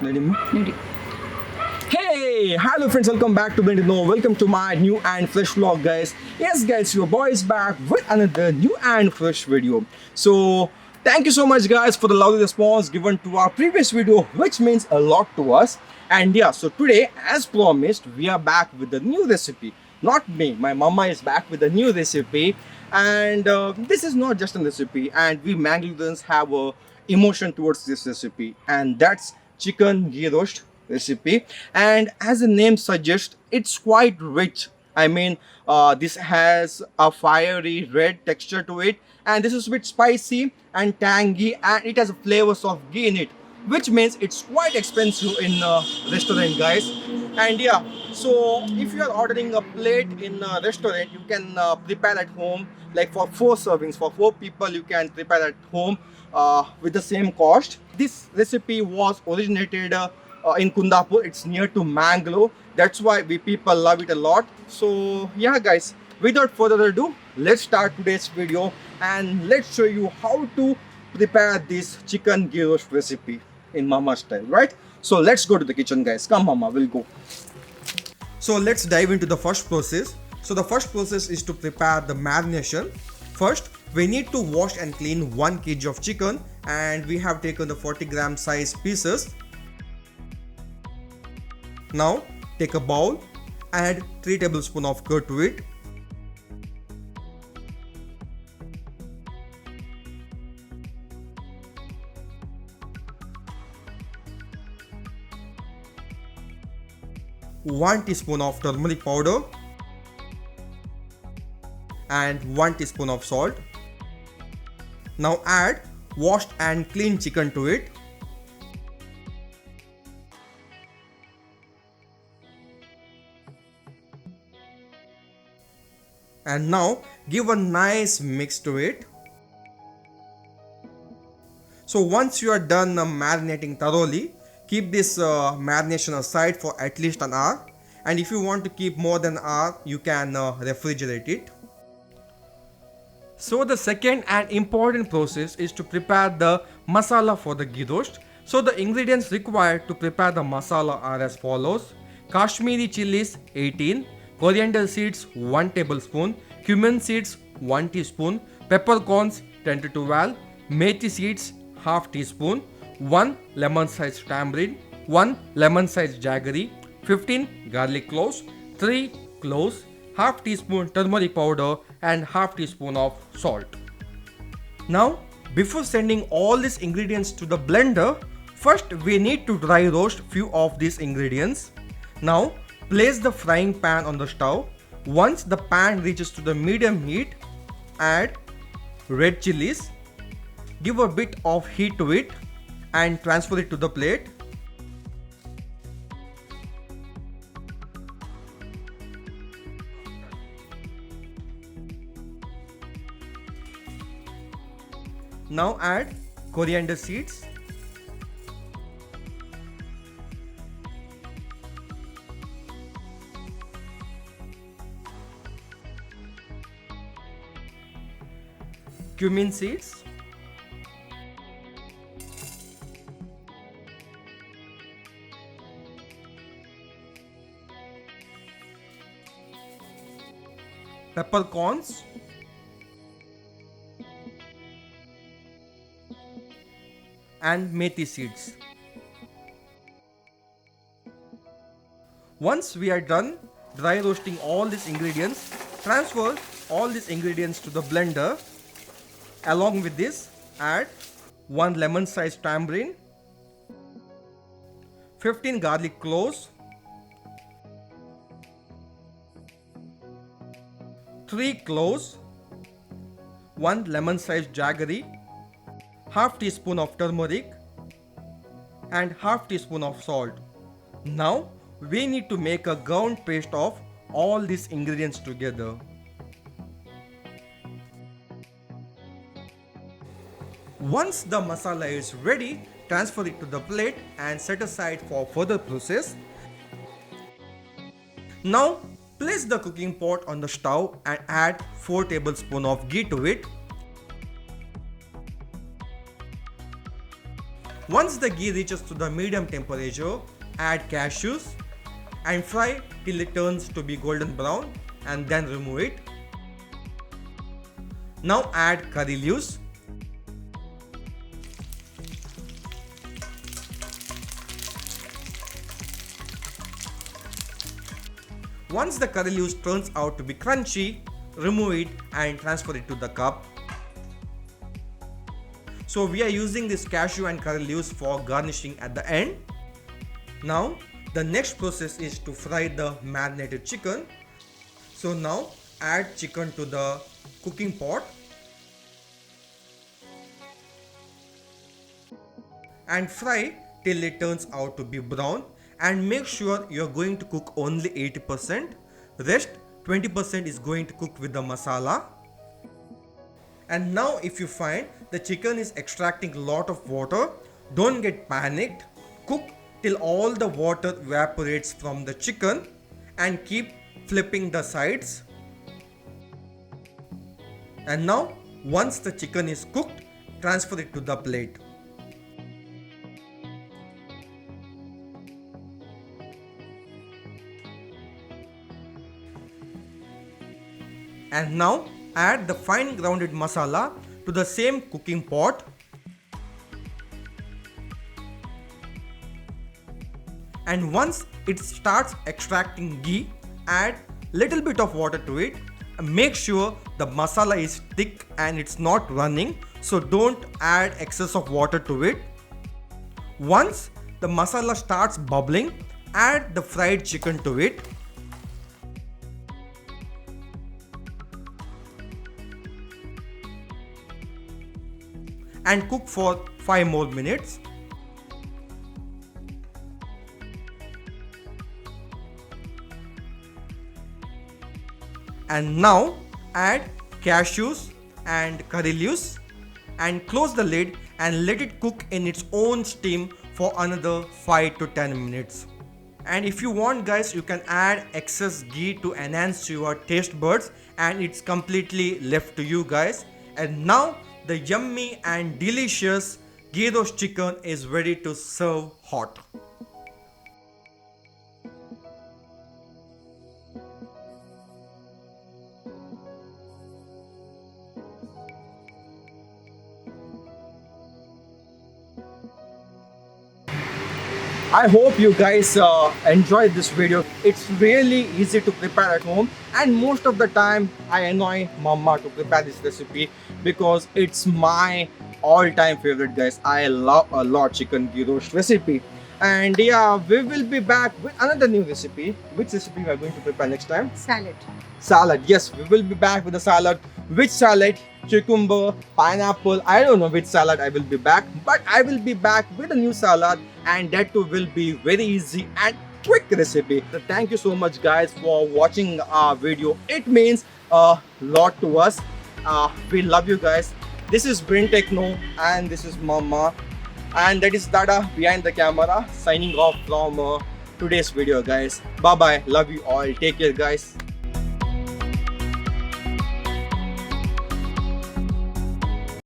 Ready. Hey, hello friends, welcome back to Brintechno. Welcome to my new and fresh vlog, guys. Yes, guys, your boy is back with another new and fresh video. So, thank you so much, guys, for the lovely response given to our previous video, which means a lot to us. And yeah, so today, as promised, we are back with a new recipe. Not me, my mama is back with a new recipe. And this is not just a recipe, and we Mangaloreans have a emotion towards this recipe, and that's chicken ghee roast recipe. And as the name suggests, it's quite rich. I mean, this has a fiery red texture to it, and this is a bit spicy and tangy, and it has flavors of ghee in it, which means it's quite expensive in restaurant, guys. And yeah, so if you are ordering a plate in a restaurant, you can prepare at home, like for 4 servings for 4 people, you can prepare at home with the same cost. This recipe was originated in Kundapur. It's near to Mangalore. That's why we people love it a lot. So yeah, guys, without further ado, let's start today's video and let's show you how to prepare this chicken ghee roast recipe in mama style, right? So let's go to the kitchen, guys. Come mama, we'll go. So let's dive into the first process. So the first process is to prepare the marination. First, we need to wash and clean 1 kg of chicken, and we have taken the 40-gram size pieces. Now take a bowl, add 3 tablespoons of curd to it. One teaspoon of turmeric powder and 1 teaspoon of salt. Now add washed and clean chicken to it. And now give a nice mix to it. So once you are done marinating thoroughly, keep this marination aside for at least an hour. And if you want to keep more than an hour, you can refrigerate it. So the second and important process is to prepare the masala for the ghee roast. So the ingredients required to prepare the masala are as follows: Kashmiri chilies 18, coriander seeds 1 tablespoon, cumin seeds 1 teaspoon, peppercorns 10 to 12, methi seeds half teaspoon, 1 lemon sized tamarind, 1 lemon sized jaggery, 15 garlic cloves, 3 cloves, half teaspoon turmeric powder and half teaspoon of salt. Now, before sending all these ingredients to the blender, first we need to dry roast few of these ingredients. Now, place the frying pan on the stove. Once the pan reaches to the medium heat, add red chilies, give a bit of heat to it and transfer it to the plate. Now add coriander seeds, cumin seeds, peppercorns, and methi seeds. Once we are done dry roasting all these ingredients, transfer all these ingredients to the blender. Along with this, add 1 lemon sized tamarind, 15 garlic cloves, 3 cloves, 1 lemon sized jaggery, half teaspoon of turmeric and half teaspoon of salt. Now we need to make a ground paste of all these ingredients together. Once the masala is ready, transfer it to the plate and set aside for further process. Now place the cooking pot on the stove and add 4 tablespoons of ghee to it. Once the ghee reaches to the medium temperature, add cashews and fry till it turns to be golden brown and then remove it. Now add curry leaves. Once the curry leaves turns out to be crunchy, remove it and transfer it to the cup. So we are using this cashew and curry leaves for garnishing at the end. Now the next process is to fry the marinated chicken. So now add chicken to the cooking pot and fry till it turns out to be brown, and make sure you are going to cook only 80%. Rest 20% is going to cook with the masala. And now if you find the chicken is extracting a lot of water, don't get panicked. Cook till all the water evaporates from the chicken and keep flipping the sides. And now once the chicken is cooked, transfer it to the plate. And now add the fine grounded masala to the same cooking pot. And once it starts extracting ghee, add little bit of water to it. Make sure the masala is thick and it's not running, so don't add excess of water to it. Once the masala starts bubbling, add the fried chicken to it. And cook for 5 more minutes. And now add cashews and curry leaves and close the lid and let it cook in its own steam for another 5 to 10 minutes. And if you want guys, you can add excess ghee to enhance your taste buds, and it's completely left to you guys. And now the yummy and delicious ghee roast chicken is ready to serve hot. I hope you guys enjoyed this video. It's really easy to prepare at home, and most of the time I annoy mama to prepare this recipe because it's my all-time favorite guys. I love a lot chicken ghee roast recipe. And yeah, we will be back with another new recipe. Which recipe we are going to prepare next time? Salad. Salad. Yes, we will be back with a salad. Which salad? Cucumber, pineapple, I don't know which salad I will be back, but I will be back with a new salad, and that too will be very easy and quick recipe. So thank you so much guys for watching our video. It means a lot to us. We love you guys. This is Brintechno and this is Mama, and that is Dada behind the camera, signing off from today's video guys. Bye bye, love you all, take care guys.